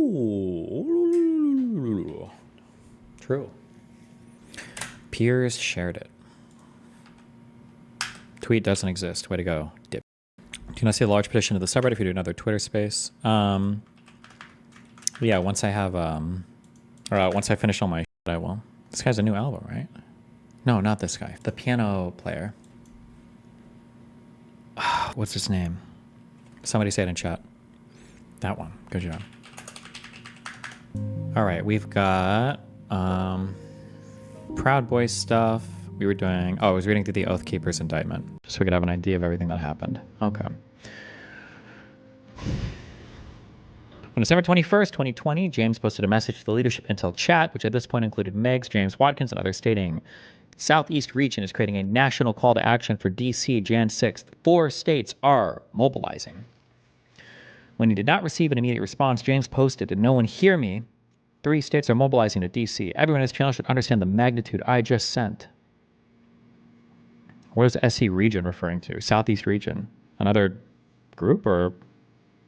Ooh. True. Peers shared it. Tweet doesn't exist. Way to go. Dip. Do you want to see a large petition to the subreddit if you do another Twitter space? Yeah, once I have, once I finish all my shit, I will. This guy's a new album, right? No, not this guy. The piano player. What's his name? Somebody say it in chat. That one. Good job. All right, we've got Proud Boys stuff. We were doing... Oh, I was reading through the Oath Keepers indictment, just so we could have an idea of everything that happened. Okay. On December 21st, 2020, James posted a message to the Leadership Intel chat, which at this point included Megs, James Watkins, and others, stating, Southeast region is creating a national call to action for DC Jan 6th. 4 states are mobilizing. When he did not receive an immediate response, James posted, did no one hear me? 3 states are mobilizing to DC. Everyone in this channel should understand the magnitude I just sent. What is SE region referring to? Southeast region. Another group, or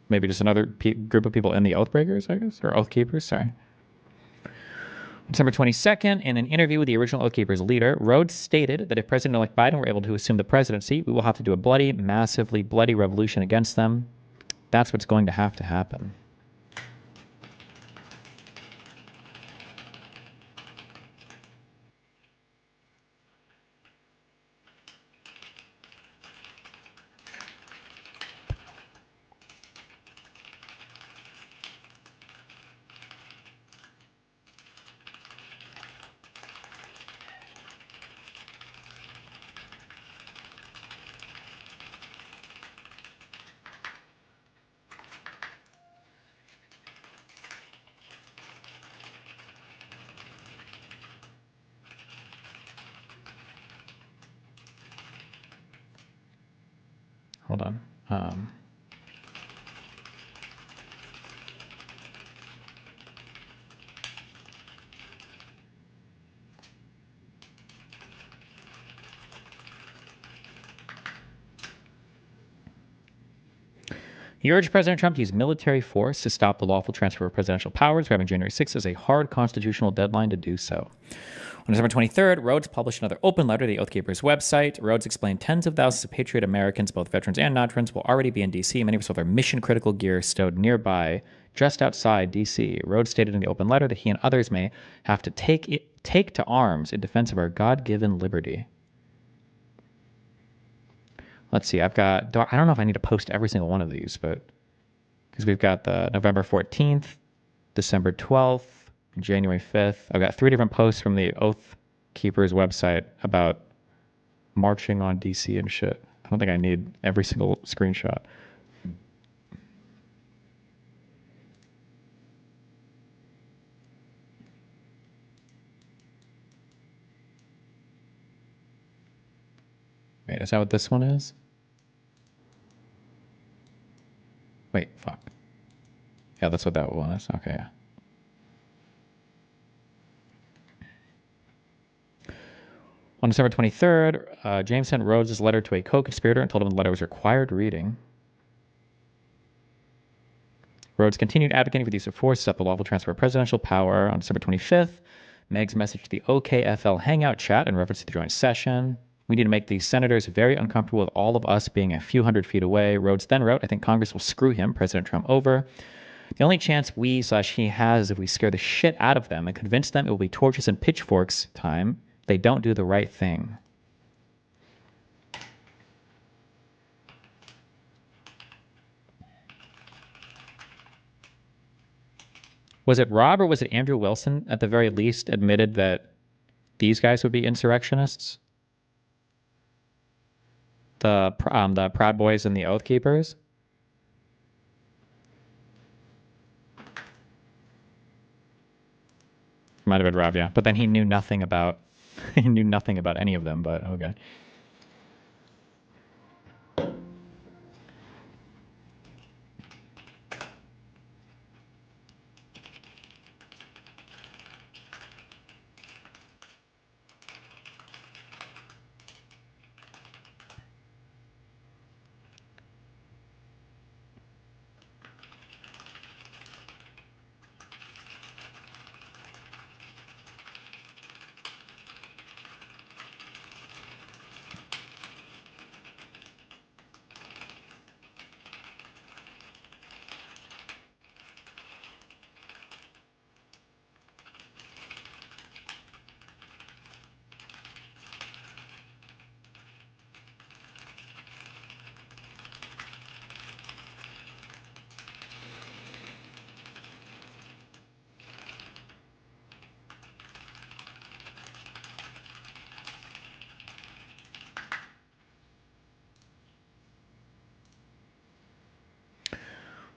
maybe just another group of people in the Oathbreakers, I guess? Or Oath Keepers, sorry. December 22nd, in an interview with the original Oath Keepers leader, Rhodes stated that if President-elect Biden were able to assume the presidency, we will have to do a bloody, massively bloody revolution against them. That's what's going to happen. Hold on. He urged President Trump to use military force to stop the lawful transfer of presidential powers, grabbing January 6th as a hard constitutional deadline to do so. On December 23rd, Rhodes published another open letter to the Oath Keepers website. Rhodes explained tens of thousands of patriot Americans, both veterans and non-veterans, will already be in D.C., many of us with their mission-critical gear stowed nearby, just outside D.C. Rhodes stated in the open letter that he and others may have to take to arms in defense of our God-given liberty. Let's see, I don't know if I need to post every single one of these, but because we've got the November 14th, December 12th, January 5th. I've got 3 different posts from the Oath Keepers website about marching on DC and shit. I don't think I need every single screenshot. Wait, is that what this one is? Wait, fuck. Yeah, that's what that one is. Okay, yeah. On December 23rd, James sent Rhodes' letter to a co-conspirator and told him the letter was required reading. Rhodes continued advocating for the use of force to stop the lawful transfer of presidential power. On December 25th, Meg's message to the OKFL Hangout chat in reference to the joint session. We need to make these senators very uncomfortable with all of us being a few hundred feet away. Rhodes then wrote, I think Congress will screw him, President Trump, over. The only chance he has is if we scare the shit out of them and convince them it will be torches and pitchforks time. They don't do the right thing. Was it Rob or was it Andrew Wilson at the very least admitted that these guys would be insurrectionists? The Proud Boys and the Oath Keepers? Might have been Rob, yeah. But then he knew nothing about any of them, but okay.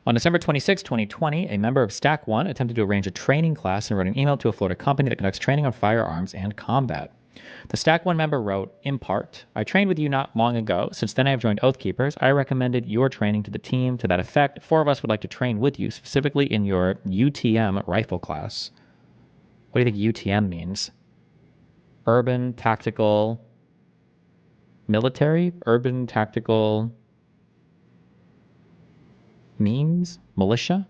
On December 26, 2020, a member of Stack 1 attempted to arrange a training class and wrote an email to a Florida company that conducts training on firearms and combat. The Stack 1 member wrote, in part, I trained with you not long ago. Since then I have joined Oath Keepers. I recommended your training to the team. To that effect, 4 of us would like to train with you, specifically in your UTM rifle class. What do you think UTM means? Urban Tactical Military? Urban Tactical Means? Militia?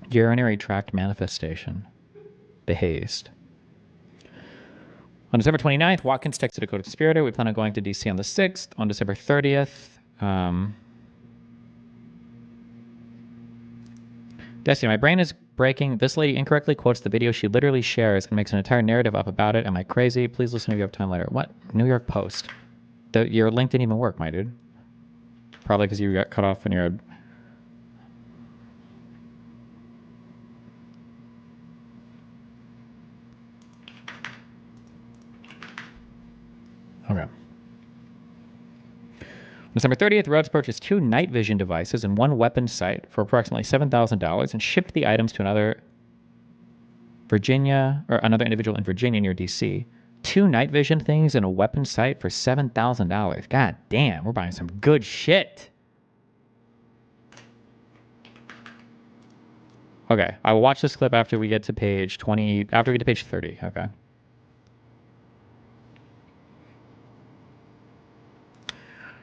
Urinary tract manifestation. Behaste. On December 29th, Watkins texted a co-conspirator. We plan on going to D.C. on the 6th. On December 30th, Destiny, my brain is breaking. This lady incorrectly quotes the video she literally shares and makes an entire narrative up about it. Am I crazy? Please listen if you have time later. What? New York Post. Your link didn't even work, my dude. Probably because you got cut off when you're... Okay. December 30th, Rhodes purchased 2 night vision devices and 1 weapon sight for approximately $7,000 and shipped the items to another individual in Virginia near DC. 2 night vision things and a weapon sight for $7,000. God damn, we're buying some good shit. Okay, I will watch this clip after we get to page 20, after we get to page 30, okay.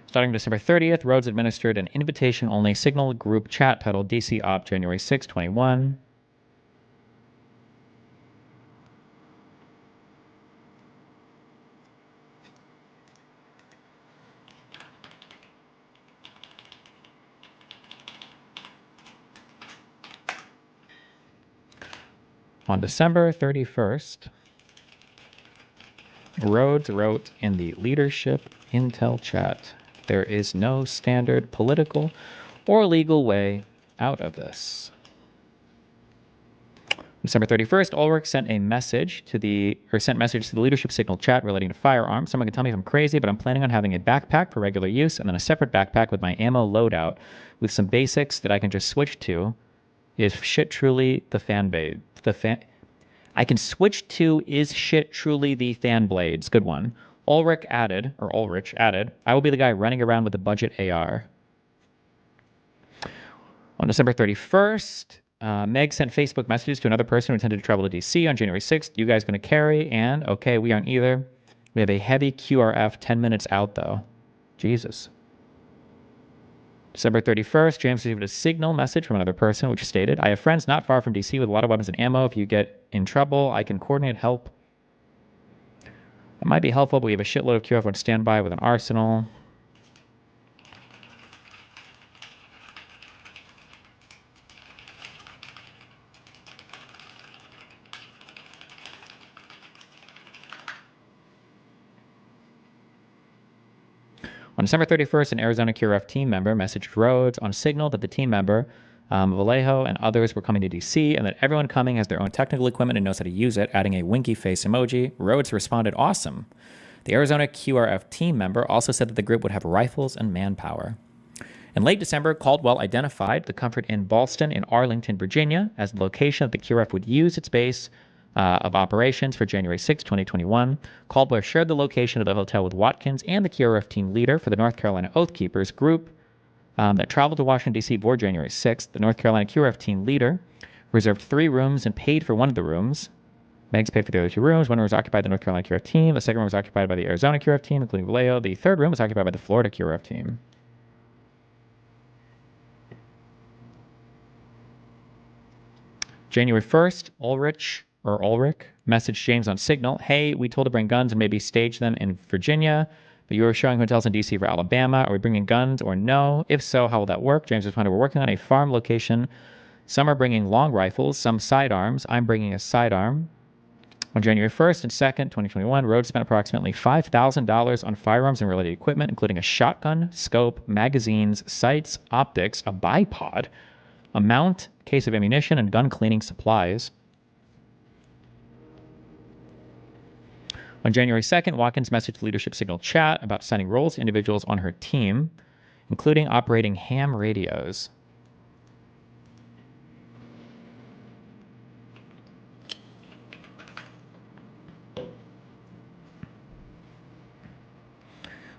Starting December 30th, Rhodes administered an invitation-only Signal group chat titled DC Op January 6, 21. On December 31st, Rhodes wrote in the Leadership Intel chat, there is no standard political or legal way out of this. December 31st, Ulrich sent message to the Leadership Signal chat relating to firearms. Someone can tell me if I'm crazy, but I'm planning on having a backpack for regular use and then a separate backpack with my ammo loadout with some basics that I can just switch to. Is shit truly the fan blade? I can switch to is shit truly the fan blades? Good one. Ulrich added, I will be the guy running around with a budget AR. On December 31st, Meg sent Facebook messages to another person who intended to travel to DC on January 6th. You guys going to carry? And, okay, we aren't either. We have a heavy QRF 10 minutes out, though. Jesus. December 31st, James received a Signal message from another person, which stated, I have friends not far from DC with a lot of weapons and ammo. If you get in trouble, I can coordinate help. It might be helpful, but we have a shitload of QRF on standby with an arsenal. On December 31st, an Arizona QRF team member messaged Rhodes on Signal that the team member, Vallejo, and others were coming to DC and that everyone coming has their own technical equipment and knows how to use it, adding a winky face emoji. Rhodes responded, awesome. The Arizona QRF team member also said that the group would have rifles and manpower. In late December, Caldwell identified the Comfort Inn Ballston in Arlington, Virginia, as the location that the QRF would use its base of operations for January 6, 2021. Caldwell shared the location of the hotel with Watkins and the QRF team leader for the North Carolina Oath Keepers group that traveled to Washington, D.C. for January 6th. The North Carolina QRF team leader reserved 3 rooms and paid for one of the rooms. Megs paid for the other 2 rooms. One room was occupied by the North Carolina QRF team. The second room was occupied by the Arizona QRF team, including Vallejo. The third room was occupied by the Florida QRF team. January 1st, Ulrich messaged James on Signal, hey, we told to bring guns and maybe stage them in Virginia, but you were showing hotels in D.C. for Alabama. Are we bringing guns or no? If so, how will that work? James responded, we're working on a farm location. Some are bringing long rifles, some sidearms. I'm bringing a sidearm. On January 1st and 2nd, 2021, Rhodes spent approximately $5,000 on firearms and related equipment, including a shotgun, scope, magazines, sights, optics, a bipod, a mount, case of ammunition, and gun cleaning supplies. On On January 2nd, Watkins messaged leadership signal chat about assigning roles to individuals on her team, including operating ham radios.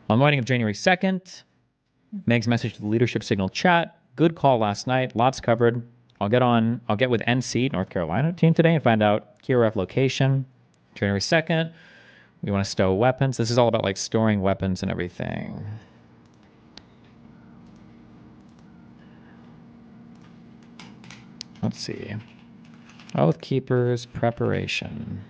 On the morning of January 2nd, Meg's message to the leadership signal chat. Good call last night. Lots covered. I'll get with NC, North Carolina team today and find out QRF location. January 2nd, we want to stow weapons. This is all about like storing weapons and everything. Let's see. Oath Keepers preparation.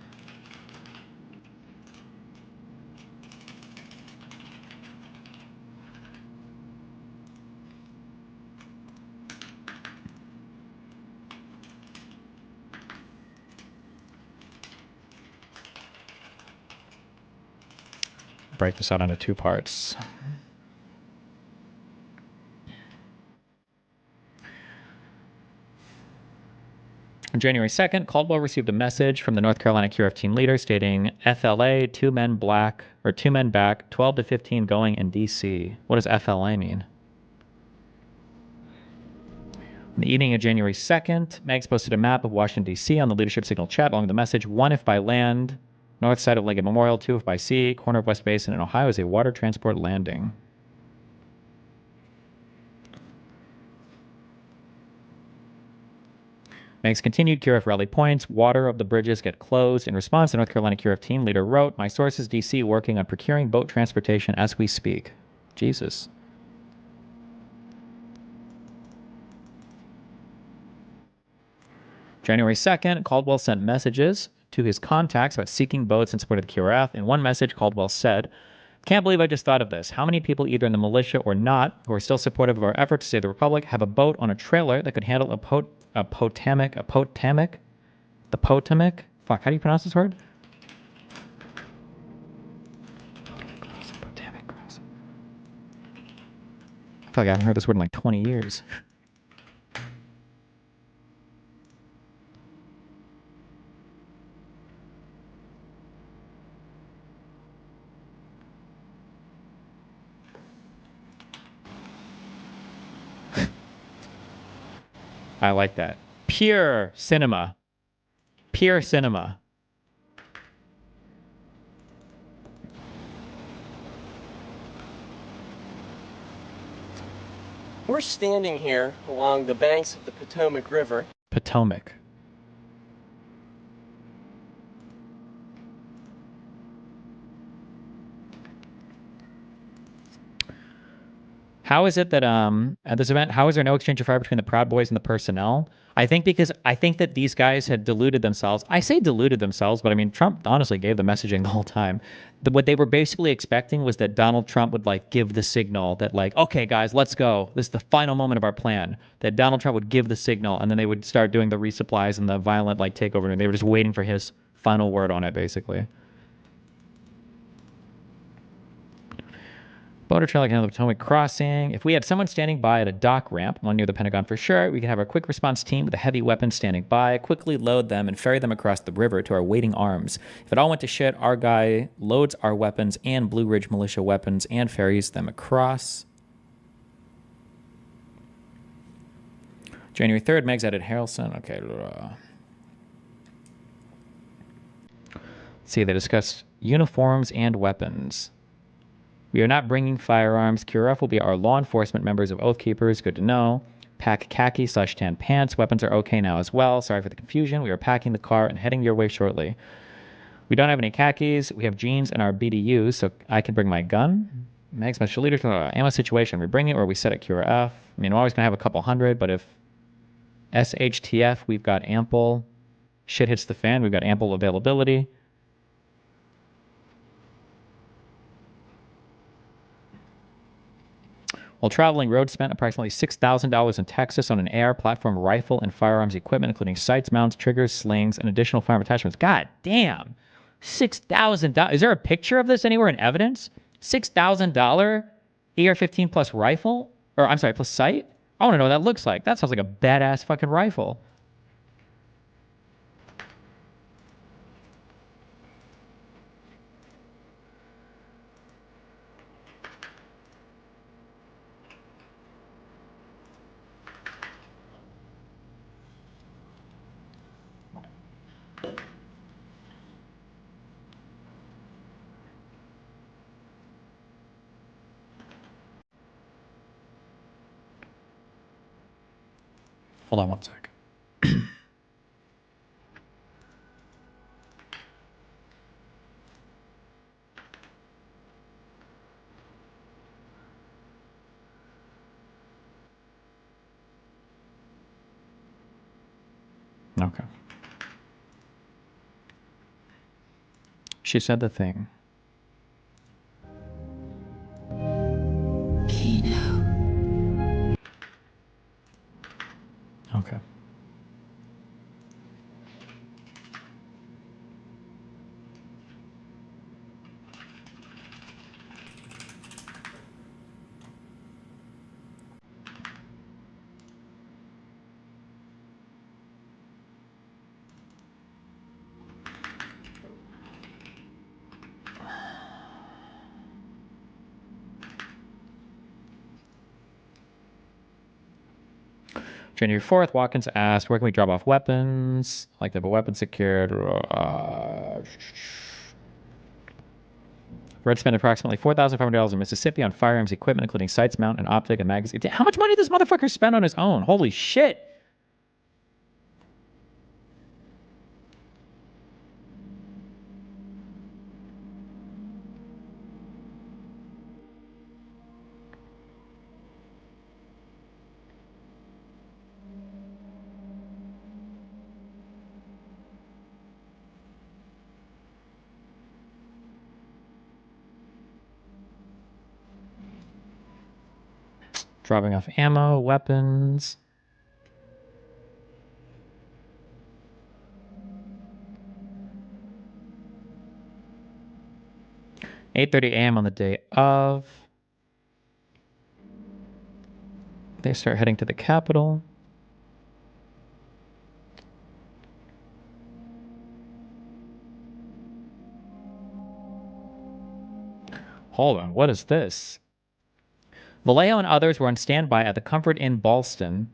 Break this out into two parts. On January 2nd, Caldwell received a message from the North Carolina QRF team leader stating FLA, 2 men back, 12 to 15 going in DC. What does FLA mean? On the evening of January 2nd, Megs posted a map of Washington, D.C. on the leadership signal chat along the message, 1 if by land, north side of Lincoln Memorial, 2 if by sea, corner of West Basin in Ohio is a water transport landing. Megs continued QRF rally points. Water of the bridges get closed. In response, the North Carolina QRF team leader wrote, my sources DC working on procuring boat transportation as we speak. Jesus. January 2nd, Caldwell sent messages to his contacts about seeking boats in support of the QRF. In one message, Caldwell said, can't believe I just thought of this. How many people, either in the militia or not, who are still supportive of our effort to save the Republic, have a boat on a trailer that could handle a Potomac? The Potomac? Fuck, how do you pronounce this word? Potomac Cross. I feel like I haven't heard this word in like 20 years. I like that. Pure cinema. Pure cinema. We're standing here along the banks of the Potomac River. Potomac. How is it that at this event, how is there no exchange of fire between the Proud Boys and the personnel? I think that these guys had deluded themselves. I say deluded themselves, but I mean Trump honestly gave the messaging the whole time. What they were basically expecting was that Donald Trump would like give the signal that like, okay guys, let's go. This is the final moment of our plan. That Donald Trump would give the signal and then they would start doing the resupplies and the violent like takeover, and they were just waiting for his final word on it basically. Boater trailer can handle the Potomac crossing. If we had someone standing by at a dock ramp, one near the Pentagon for sure, we could have our quick response team with a heavy weapon standing by, quickly load them and ferry them across the river to our waiting arms. If it all went to shit, our guy loads our weapons and Blue Ridge militia weapons and ferries them across. January 3rd, Megs added Harrelson. Okay. Let's see, they discussed uniforms and weapons. We are not bringing firearms. QRF will be our law enforcement members of Oath Keepers. Good to know. Pack khaki/tan pants. Weapons are okay now as well. Sorry for the confusion. We are packing the car and heading your way shortly. We don't have any khakis. We have jeans and our BDUs, so I can bring my gun. Meg Special Leader, ammo situation. We bring it or we set at QRF. I mean, we're always going to have a couple hundred, but if SHTF, we've got ample. Shit hits the fan. We've got ample availability. While traveling, Rhodes spent approximately $6,000 in Texas on an AR platform, rifle, and firearms equipment, including sights, mounts, triggers, slings, and additional firearm attachments. God damn. $6,000. Is there a picture of this anywhere in evidence? $6,000 AR-15 plus rifle? Or, I'm sorry, plus sight? I want to know what that looks like. That sounds like a badass fucking rifle. Hold on one sec. Okay. She said the thing. Okay. January 4th, Watkins asked, where can we drop off weapons? Like the weapon secured. Red spent approximately $4,500 in Mississippi on firearms equipment, including sights, mount, and optic, and magazine. How much money did this motherfucker spend on his own? Holy shit! Dropping off ammo, weapons. $8:30 a.m. on the day of. They start heading to the Capitol. Hold on, what is this? Vallejo and others were on standby at the Comfort Inn Ballston,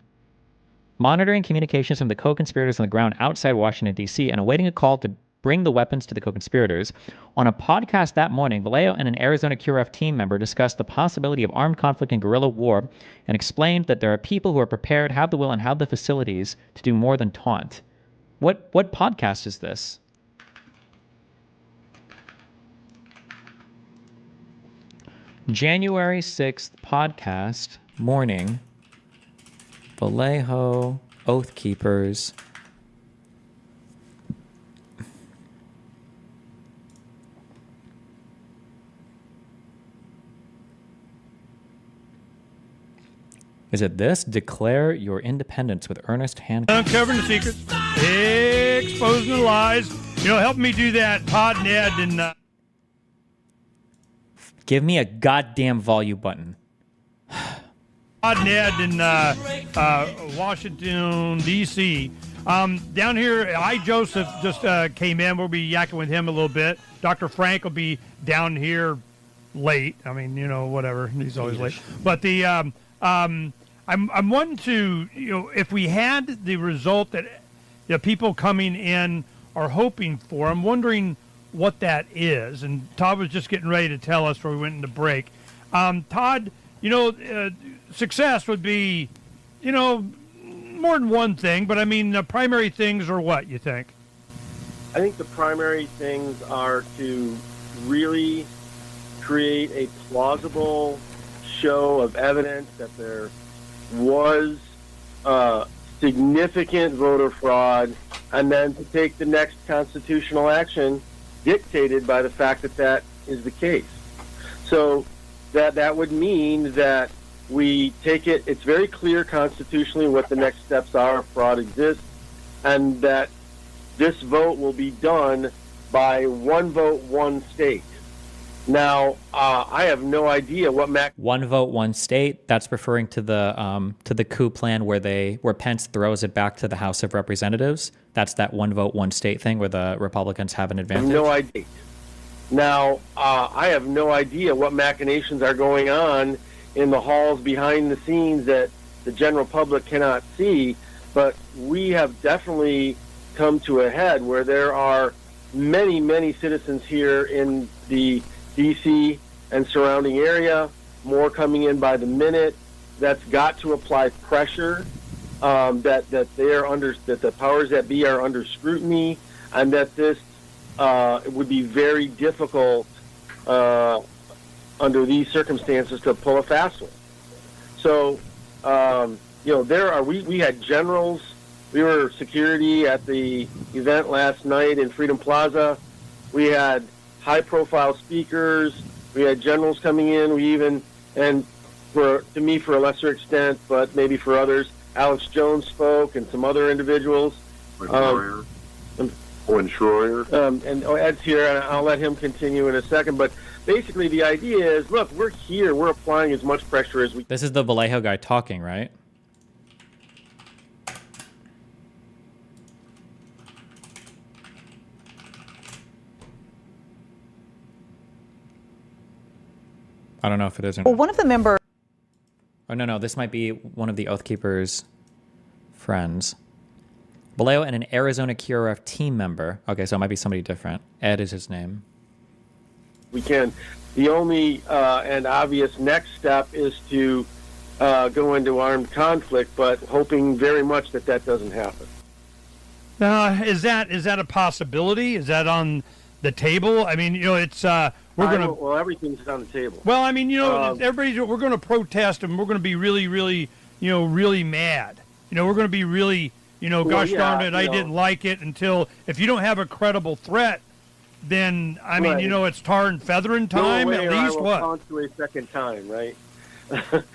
monitoring communications from the co-conspirators on the ground outside Washington, D.C., and awaiting a call to bring the weapons to the co-conspirators. On a podcast that morning, Vallejo and an Arizona QRF team member discussed the possibility of armed conflict and guerrilla war and explained that there are people who are prepared, have the will, and have the facilities to do more than taunt. What podcast is this? January 6th podcast, morning, Vallejo, Oath Keepers. Is it this? Declare your independence with Ernest Hancock. Uncovering the secrets, exposing the lies. You know, help me do that, Todd and Ed, and Give me a goddamn volume button. Todd and Ed in Washington, D.C. Down here, Joseph just came in. We'll be yakking with him a little bit. Dr. Frank will be down here late. I mean, you know, whatever. He's always late. But the I'm wanting to, you know, if we had the result that the people coming in are hoping for, I'm wondering what that is. And Todd was just getting ready to tell us before we went into break. Todd, you know, success would be, you know, more than one thing, but I mean, the primary things are what, you think? I think the primary things are to really create a plausible show of evidence that there was significant voter fraud, and then to take the next constitutional action dictated by the fact that that is the case. So that would mean that we take it, it's very clear constitutionally what the next steps are if fraud exists, and that this vote will be done by one vote, one state. Now, I have no idea what One vote, one state. That's referring to the coup plan where Pence throws it back to the House of Representatives. That's that one vote, one state thing where the Republicans have an advantage. No idea. Now, I have no idea what machinations are going on in the halls behind the scenes that the general public cannot see, but we have definitely come to a head where there are many, many citizens here in the D.C. and surrounding area, more coming in by the minute. That's got to apply pressure that they are that the powers that be are under scrutiny, and that this it would be very difficult under these circumstances to pull a fast one. So, we had generals. We were security at the event last night in Freedom Plaza. We had high-profile speakers. We had generals coming in. And to me, for a lesser extent, but maybe for others, Alex Jones spoke and some other individuals. Schroyer. And Ed's here, and I'll let him continue in a second. But basically, the idea is, look, we're here. We're applying as much pressure as we can. This is the Vallejo guy talking, right? I don't know if it is or not. Well, one of the members... Oh, no. This might be one of the Oath Keepers' friends. Vallejo and an Arizona QRF team member. Okay, so it might be somebody different. Ed is his name. We can. The only and obvious next step is to go into armed conflict, but hoping very much that doesn't happen. Is that a possibility? Is that on the table? I mean, it's Well, everything's on the table. Well, I mean, we're going to protest and we're going to be really, really, really mad. We're going to be really, gosh darn it, I didn't like it until if you don't have a credible threat, then I mean, it's tar and feathering time at least. What? Taunt you a second time, right?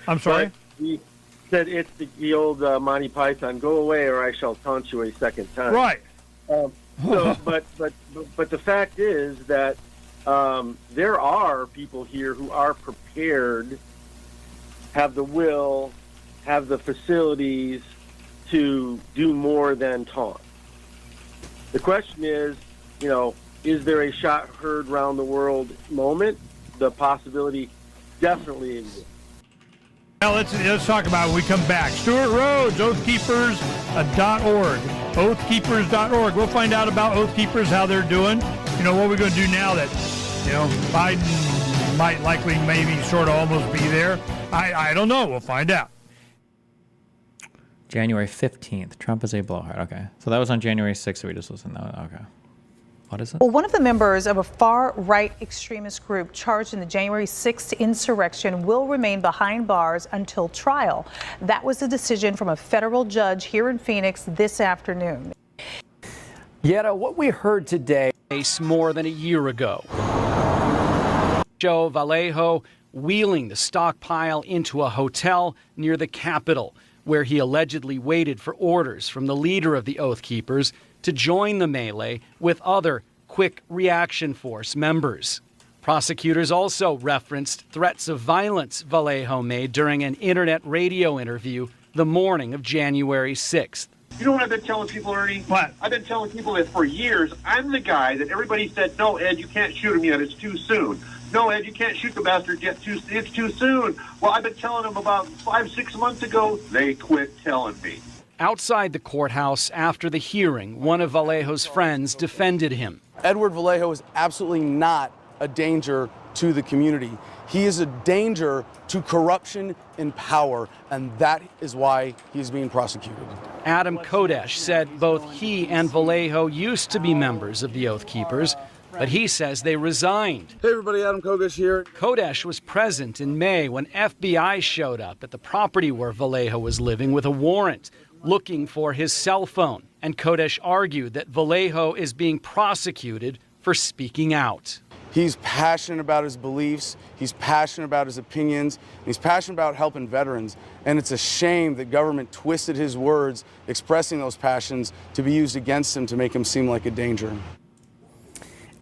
I'm sorry. He said it's the old Monty Python. Go away, or I shall taunt you a second time. Right. But the fact is that there are people here who are prepared, have the will, have the facilities to do more than taunt. The question is, is there a shot heard round the world moment? The possibility definitely exists. Now let's talk about it when we come back. Stuart Rhodes, oathkeepers.org. Oathkeepers.org. We'll find out about Oath Keepers, how they're doing. What are we going to do now that, Biden might likely maybe sort of almost be there? I don't know. We'll find out. January 15th. Trump is a blowhard. Okay. So that was on January 6th, so we just listened to that. Okay. What is it? Well, one of the members of a far-right extremist group charged in the January 6th insurrection will remain behind bars until trial. That was a decision from a federal judge here in Phoenix this afternoon. Yet what we heard today more than a year ago. Joe Vallejo wheeling the stockpile into a hotel near the Capitol, where he allegedly waited for orders from the leader of the Oath Keepers to join the melee with other Quick Reaction Force members. Prosecutors also referenced threats of violence Vallejo made during an internet radio interview the morning of January 6th. You know what I've been telling people, Ernie? What? I've been telling people that for years, I'm the guy that everybody said, no, Ed, you can't shoot him yet. It's too soon. No, Ed, you can't shoot the bastard yet. It's too soon. Well, I've been telling them about 5-6 months ago. They quit telling me. Outside the courthouse after the hearing, one of Vallejo's friends defended him. Edward Vallejo is absolutely not a danger to the community. He is a danger to corruption in power, and that is why he is being prosecuted. Adam Kodesh said both he and Vallejo used to be members of the Oath Keepers, but he says they resigned. Hey everybody, Adam Kodesh here. Kodesh was present in May when FBI showed up at the property where Vallejo was living with a warrant, looking for his cell phone. And Kodesh argued that Vallejo is being prosecuted for speaking out. He's passionate about his beliefs, he's passionate about his opinions, and he's passionate about helping veterans. And it's a shame that government twisted his words expressing those passions to be used against him to make him seem like a danger.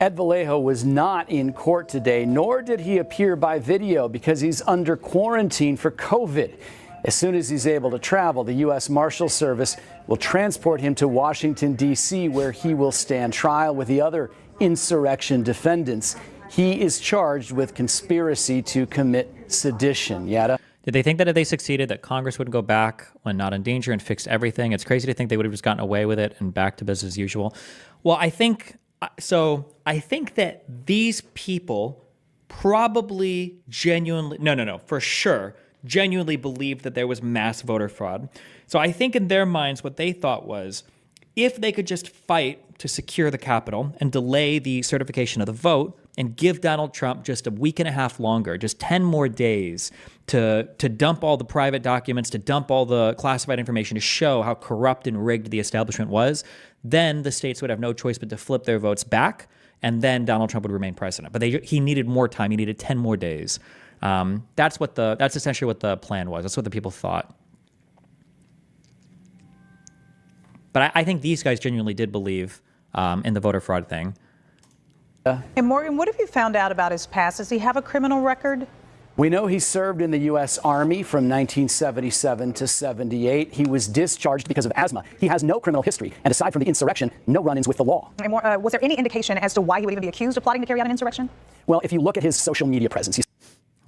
Ed Vallejo was not in court today, nor did he appear by video because he's under quarantine for COVID. As soon as he's able to travel, the U.S. Marshal Service will transport him to Washington, D.C., where he will stand trial with the other insurrection defendants. He is charged with conspiracy to commit sedition. Yada. Did they think that if they succeeded that Congress would go back when not in danger and fix everything? It's crazy to think they would have just gotten away with it and back to business as usual. Well, I think that these people probably genuinely, no, for sure, genuinely believed that there was mass voter fraud. So I think in their minds, what they thought was, if they could just fight to secure the Capitol and delay the certification of the vote and give Donald Trump just a week and a half longer, just 10 more days to dump all the private documents, to dump all the classified information, to show how corrupt and rigged the establishment was, then the states would have no choice but to flip their votes back, and then Donald Trump would remain president. But he needed more time. He needed 10 more days. That's essentially what the plan was. That's what the people thought. But I think these guys genuinely did believe in the voter fraud thing. And Morgan, what have you found out about his past? Does he have a criminal record? We know he served in the U.S. Army from 1977 to 78. He was discharged because of asthma. He has no criminal history. And aside from the insurrection, no run-ins with the law. And was there any indication as to why he would even be accused of plotting to carry out an insurrection? Well, if you look at his social media presence, he's...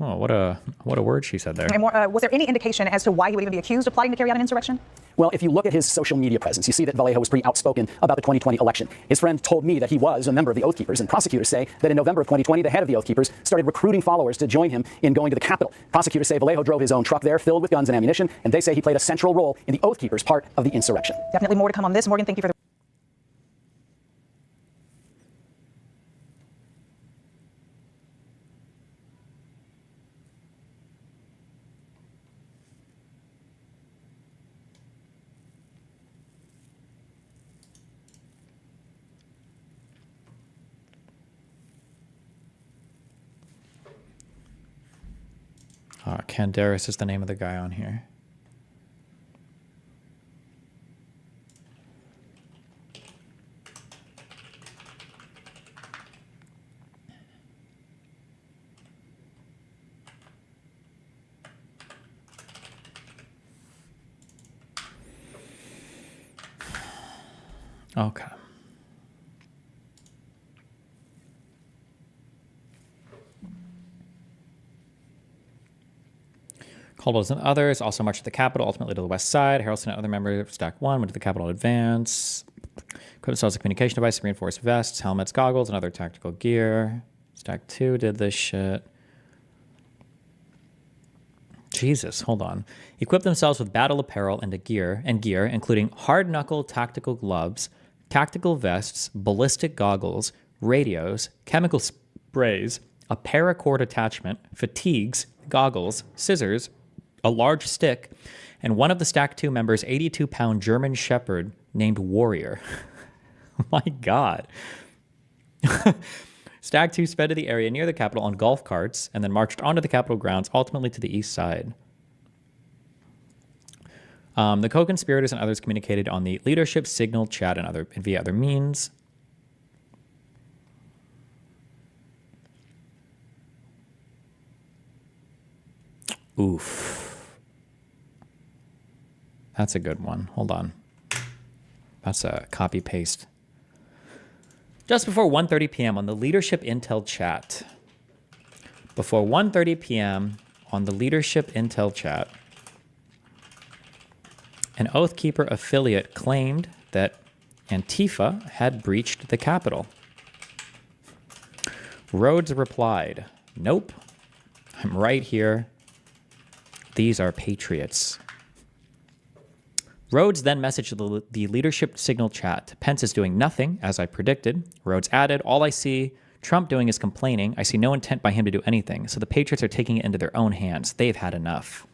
Oh, what a word she said there. And was there any indication as to why he would even be accused of plotting to carry out an insurrection? Well, if you look at his social media presence, you see that Vallejo was pretty outspoken about the 2020 election. His friend told me that he was a member of the Oath Keepers, and prosecutors say that in November of 2020, the head of the Oath Keepers started recruiting followers to join him in going to the Capitol. Prosecutors say Vallejo drove his own truck there filled with guns and ammunition, and they say he played a central role in the Oath Keepers part of the insurrection. Definitely more to come on this. Morgan, thank you for the... Candaris is the name of the guy on here. Okay. Caldwell's and others also marched to the Capitol, ultimately to the west side. Harrelson and other members of Stack 1 went to the Capitol in advance. Equipped themselves with communication devices, reinforced vests, helmets, goggles, and other tactical gear. Stack 2 did this shit. Jesus, hold on. Equipped themselves with battle apparel and gear, including hard-knuckle tactical gloves, tactical vests, ballistic goggles, radios, chemical sprays, a paracord attachment, fatigues, goggles, scissors, a large stick, and one of the Stack 2 members' 82-pound German Shepherd named Warrior. My God. Stack 2 sped to the area near the Capitol on golf carts and then marched onto the Capitol grounds, ultimately to the east side. The co-conspirators and others communicated on the leadership signal chat and via other means. Oof. That's a good one. Hold on. That's a copy paste. Just before 1:30 p.m. on the leadership intel chat. Before 1:30 p.m. on the leadership intel chat, an Oath Keeper affiliate claimed that Antifa had breached the Capitol. Rhodes replied, "Nope, I'm right here. These are patriots." Rhodes then messaged the leadership signal chat. "Pence is doing nothing, as I predicted." Rhodes added, "All I see Trump doing is complaining. I see no intent by him to do anything. So the patriots are taking it into their own hands. They've had enough."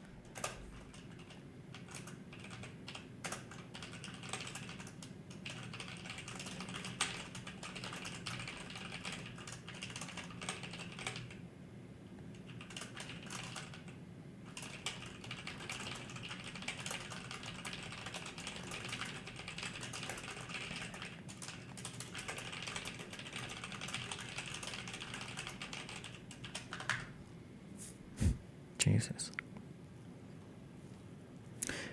Jesus.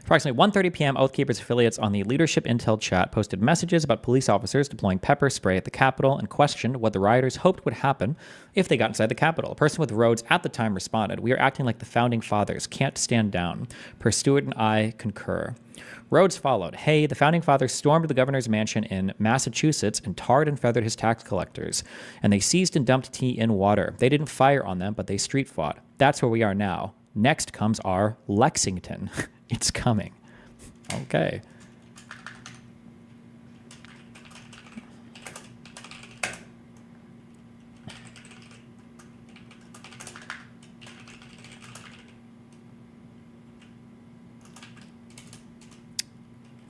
Approximately 1:30 p.m., Oath Keepers affiliates on the leadership intel chat posted messages about police officers deploying pepper spray at the Capitol and questioned what the rioters hoped would happen if they got inside the Capitol. A person with Rhodes at the time responded, "We are acting like the founding fathers. Can't stand down. Per Stewart and I concur." Rhodes followed, "Hey, the founding fathers stormed the governor's mansion in Massachusetts and tarred and feathered his tax collectors. And they seized and dumped tea in water. They didn't fire on them, but they street fought. That's where we are now. Next comes our Lexington. It's coming. Okay.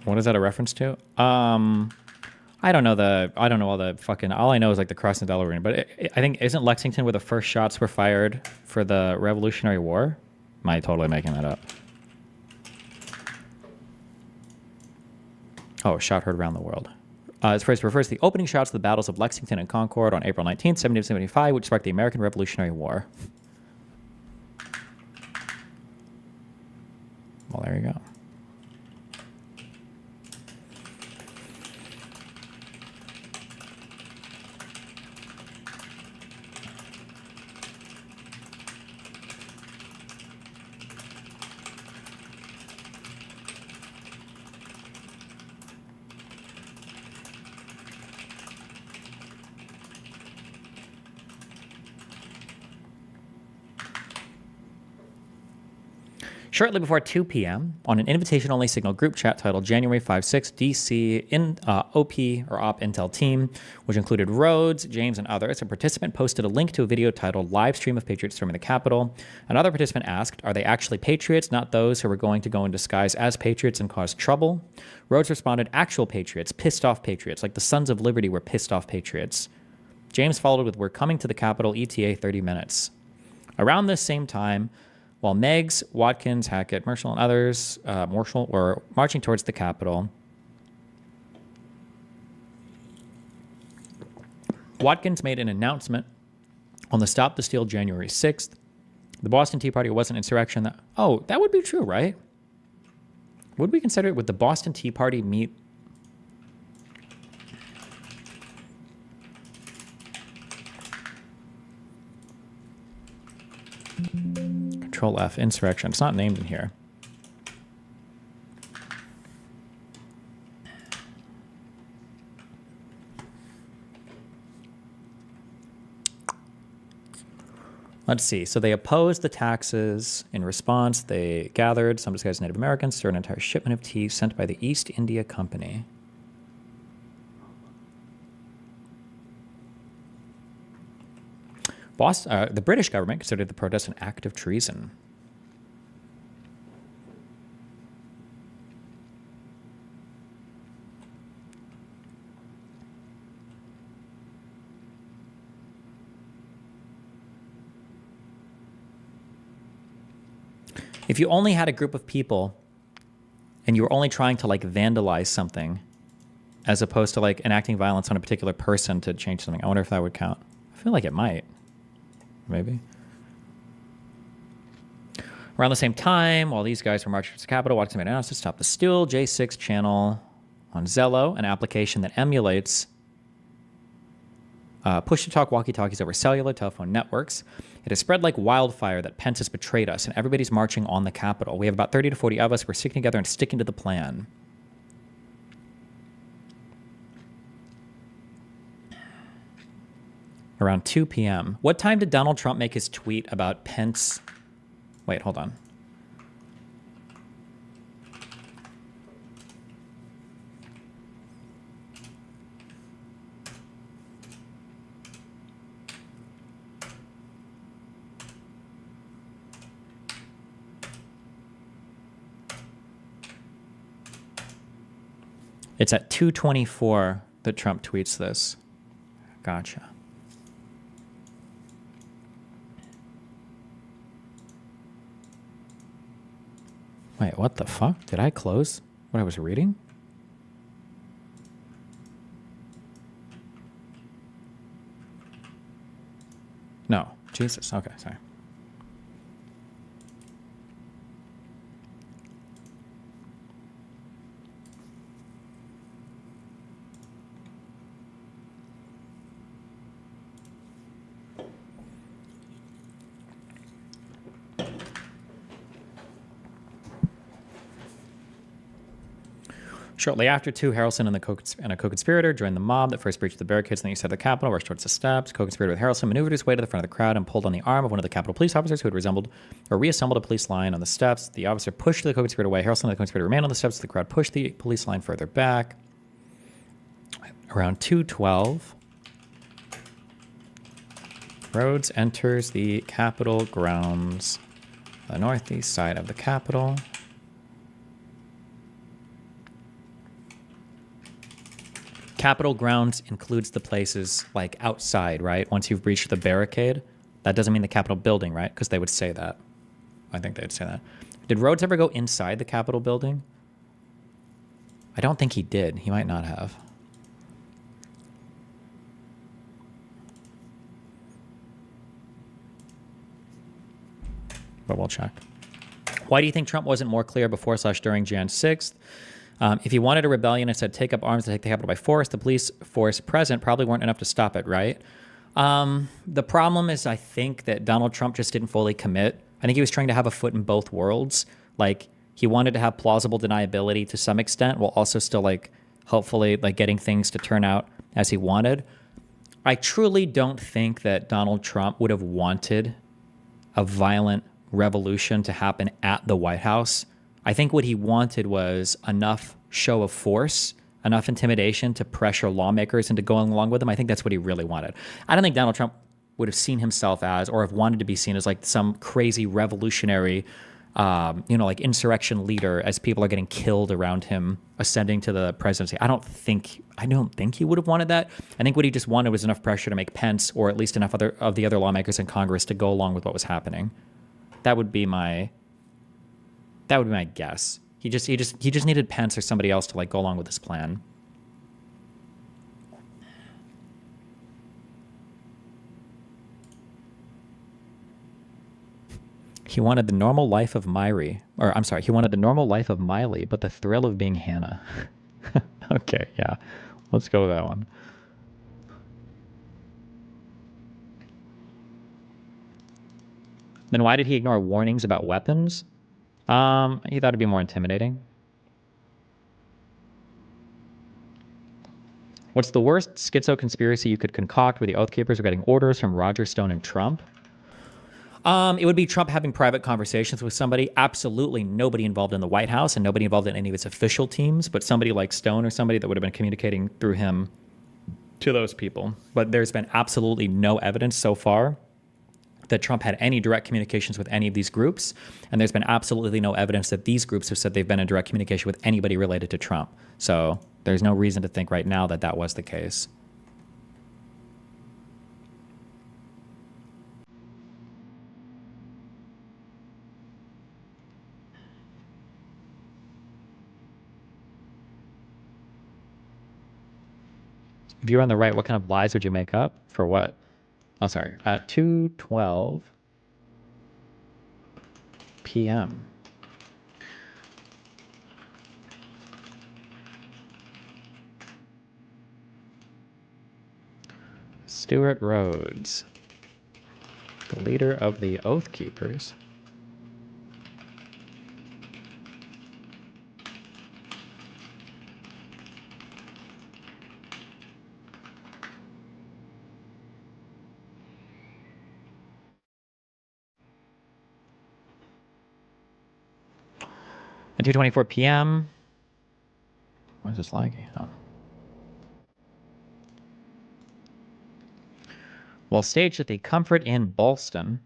What is that a reference to? I don't know all I know is like the cross in Delaware. But I think, isn't Lexington where the first shots were fired for the Revolutionary War? Am I totally making that up? Oh, shot heard around the world. This phrase refers to the opening shots of the battles of Lexington and Concord on April 19th, 1775, which sparked the American Revolutionary War. Well, there you go. Shortly before 2 p.m., on an invitation-only signal group chat titled January 5-6 DC in OP or Op Intel Team, which included Rhodes, James, and others, a participant posted a link to a video titled Live Stream of Patriots Storming the Capitol. Another participant asked, are they actually patriots, not those who were going to go in disguise as patriots and cause trouble? Rhodes responded, actual patriots, pissed off patriots, like the Sons of Liberty were pissed off patriots. James followed with, we're coming to the Capitol, ETA 30 minutes. Around this same time, while Meigs, Watkins, Hackett, Marshall, and others were marching towards the Capitol, Watkins made an announcement on the Stop the Steal January 6th. The Boston Tea Party was an insurrection that... Oh, that would be true, right? Would we consider it? Would the Boston Tea Party meet... Control F, insurrection. It's not named in here. Let's see. So they opposed the taxes. In response, they gathered some disguised Native Americans through an entire shipment of tea sent by the East India Company. The British government considered the protest an act of treason. If you only had a group of people and you were only trying to like vandalize something as opposed to like enacting violence on a particular person to change something, I wonder if that would count. I feel like it might. Maybe. Around the same time, while these guys were marching to the Capitol, Watkins made an announcement to stop the steal. J6 channel on Zello, an application that emulates push-to-talk walkie-talkies over cellular telephone networks. It has spread like wildfire that Pence has betrayed us, and everybody's marching on the Capitol. We have about 30 to 40 of us. We're sticking together and sticking to the plan. Around 2 p.m. What time did Donald Trump make his tweet about Pence? Wait, hold on. It's at 2:24 that Trump tweets this. Gotcha. Wait, what the fuck? Did I close what I was reading? No. Jesus. Okay, sorry. Shortly after, Harrelson and a co-conspirator joined the mob that first breached the barricades on the east side of the Capitol, rushed towards the steps. Co-conspirator with Harrelson maneuvered his way to the front of the crowd and pulled on the arm of one of the Capitol police officers who had reassembled a police line on the steps. The officer pushed the co-conspirator away. Harrelson and the co-conspirator remained on the steps. The crowd pushed the police line further back. Around 2:12, Rhodes enters the Capitol grounds, the northeast side of the Capitol. Capitol grounds includes the places like outside, right? Once you've breached the barricade, that doesn't mean the Capitol building, right? Because they would say that. I think they'd say that. Did Rhodes ever go inside the Capitol building? I don't think he did. He might not have. But we'll check. Why do you think Trump wasn't more clear before/during Jan 6th? If he wanted a rebellion and said take up arms to take the Capitol by force, the police force present probably weren't enough to stop it, right? The problem is I think that Donald Trump just didn't fully commit. I think he was trying to have a foot in both worlds. Like, he wanted to have plausible deniability to some extent while also still, like, hopefully, like, getting things to turn out as he wanted. I truly don't think that Donald Trump would have wanted a violent revolution to happen at the White House. I think what he wanted was enough show of force, enough intimidation to pressure lawmakers into going along with him. I think that's what he really wanted. I don't think Donald Trump would have seen himself as, or have wanted to be seen as, like some crazy revolutionary, like insurrection leader as people are getting killed around him ascending to the presidency. I don't think he would have wanted that. I think what he just wanted was enough pressure to make Pence, or at least enough of the other lawmakers in Congress, to go along with what was happening. That would be my guess. He just needed Pence or somebody else to, like, go along with this plan. He wanted the normal life of Miley, but the thrill of being Hannah. Okay, yeah. Let's go with that one. Then why did he ignore warnings about weapons? He thought it'd be more intimidating. What's the worst schizo conspiracy you could concoct where the Oath Keepers are getting orders from Roger Stone and Trump? It would be Trump having private conversations with somebody. Absolutely nobody involved in the White House and nobody involved in any of his official teams, but somebody like Stone or somebody that would have been communicating through him to those people. But there's been absolutely no evidence so far that Trump had any direct communications with any of these groups, and there's been absolutely no evidence that these groups have said they've been in direct communication with anybody related to Trump. So there's no reason to think right now that that was the case. If you're on the right, what kind of lies would you make up? For what? Oh, sorry. At 2:12 p.m. Stuart Rhodes, the leader of the Oath Keepers, at 2:24 p.m. Why is this laggy? Oh. While staged at the Comfort Inn Ballston,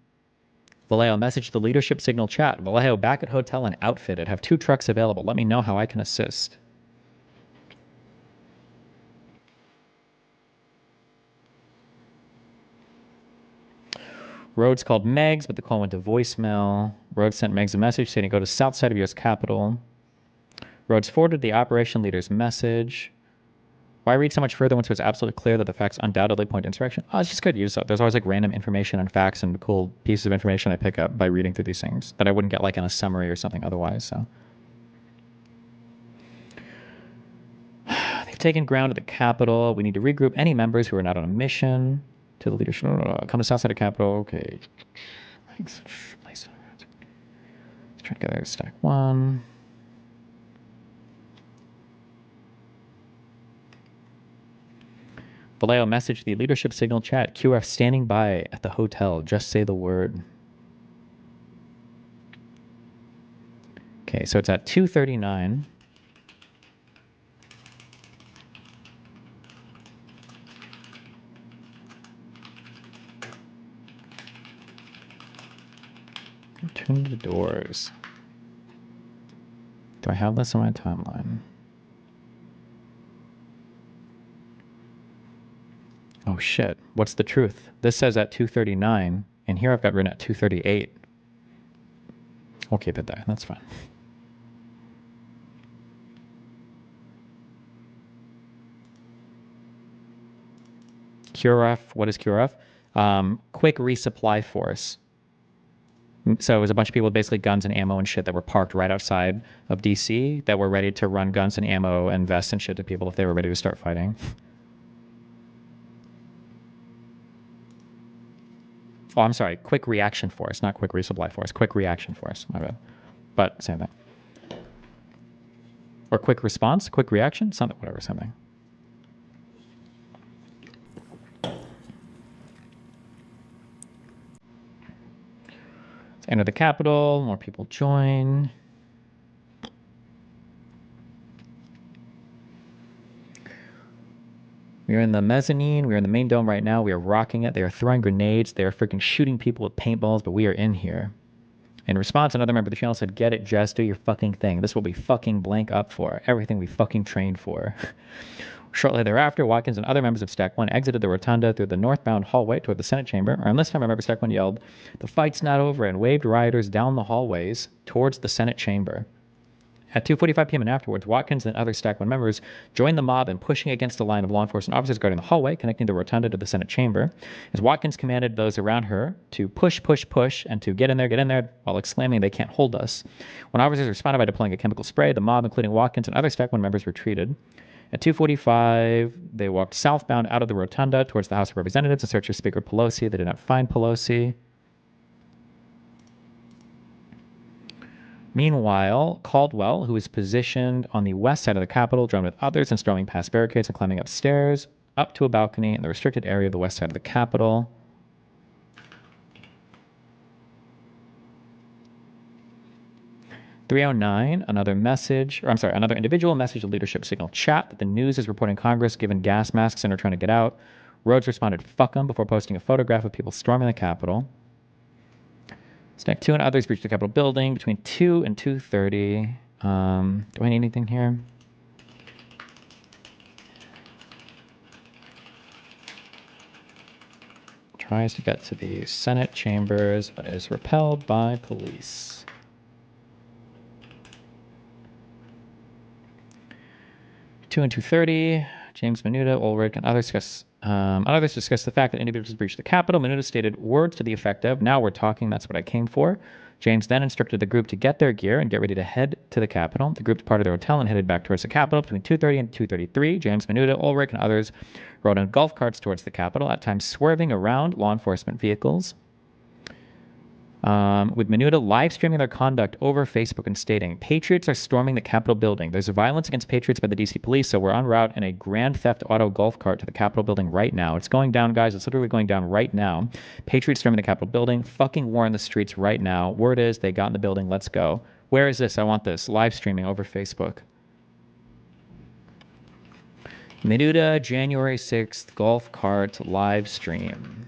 Vallejo messaged the leadership signal chat. Vallejo, back at hotel and outfitted. Have 2 trucks available. Let me know how I can assist. Rhodes called Megs, but the call went to voicemail. Rhodes sent Megs a message saying to go to south side of U.S. Capitol. Rhodes forwarded the operation leader's message. Why read so much further once it was absolutely clear that the facts undoubtedly point to insurrection? Oh, it's just good use. There's always like random information and facts and cool pieces of information I pick up by reading through these things that I wouldn't get like in a summary or something otherwise. So they've taken ground at the Capitol. We need to regroup any members who are not on a mission to the leadership. Come to south side of Capitol. Okay. Let's try to get there. Stack 1. Vallejo message the leadership signal chat. QRF standing by at the hotel. Just say the word. Okay, so it's at 2:39. Turn the doors. Do I have this on my timeline? Oh shit. What's the truth? This says at 2:39, and here I've got written at 2:38. We'll keep it there. That's fine. QRF. What is QRF? Quick resupply force. So it was a bunch of people with basically guns and ammo and shit that were parked right outside of DC that were ready to run guns and ammo and vests and shit to people if they were ready to start fighting. Oh, I'm sorry. Quick reaction force, not quick resupply force. Quick reaction force. My bad. But same thing. Or quick response, quick reaction, something, whatever, something. Let's enter the Capitol. More people join. We are in the mezzanine. We are in the main dome right now. We are rocking it. They are throwing grenades. They are freaking shooting people with paintballs, but we are in here. In response, another member of the channel said, "Get it, Jess, do your fucking thing. This will be fucking blank up for. Everything we fucking trained for." Shortly thereafter, Watkins and other members of Stack 1 exited the rotunda through the northbound hallway toward the Senate chamber. Around this time, a member of Stack 1 yelled, "The fight's not over," and waved rioters down the hallways towards the Senate chamber. At 2:45 p.m. and afterwards, Watkins and other Stack 1 members joined the mob in pushing against a line of law enforcement officers guarding the hallway connecting the rotunda to the Senate chamber, as Watkins commanded those around her to push, push, push, and to get in there, while exclaiming, "They can't hold us." When officers responded by deploying a chemical spray, the mob, including Watkins and other Stack 1 members, retreated. At 2:45, they walked southbound out of the rotunda towards the House of Representatives in search of Speaker Pelosi. They did not find Pelosi. Meanwhile, Caldwell, who is positioned on the west side of the Capitol, joined with others in storming past barricades and climbing upstairs up to a balcony in the restricted area of the west side of the Capitol. (3:09), another individual message to leadership signal chat that the news is reporting Congress given gas masks and are trying to get out. Rhodes responded, "Fuck them," before posting a photograph of people storming the Capitol. Stack 2 and others breached the Capitol building between 2 and 2:30. Do I need anything here? Tries to get to the Senate chambers, but is repelled by police. (2 and 2:30). James Menuda, Ulrich, and others discussed the fact that individuals breached the Capitol. Menuda stated words to the effect of, "Now we're talking, that's what I came for." James then instructed the group to get their gear and get ready to head to the Capitol. The group departed their hotel and headed back towards the Capitol. Between 2:30 and 2:33, James Menuda, Ulrich, and others rode in golf carts towards the Capitol, at times swerving around law enforcement vehicles. With Menuda live streaming their conduct over Facebook and stating, "Patriots are storming the Capitol building. There's violence against patriots by the DC police, so we're en route in a Grand Theft Auto golf cart to the Capitol building right now. It's going down, guys. It's literally going down right now. Patriots storming the Capitol building. Fucking war in the streets right now. Word is they got in the building. Let's go. Where is this? I want this." Live streaming over Facebook. Menuda, January 6th, golf cart live stream.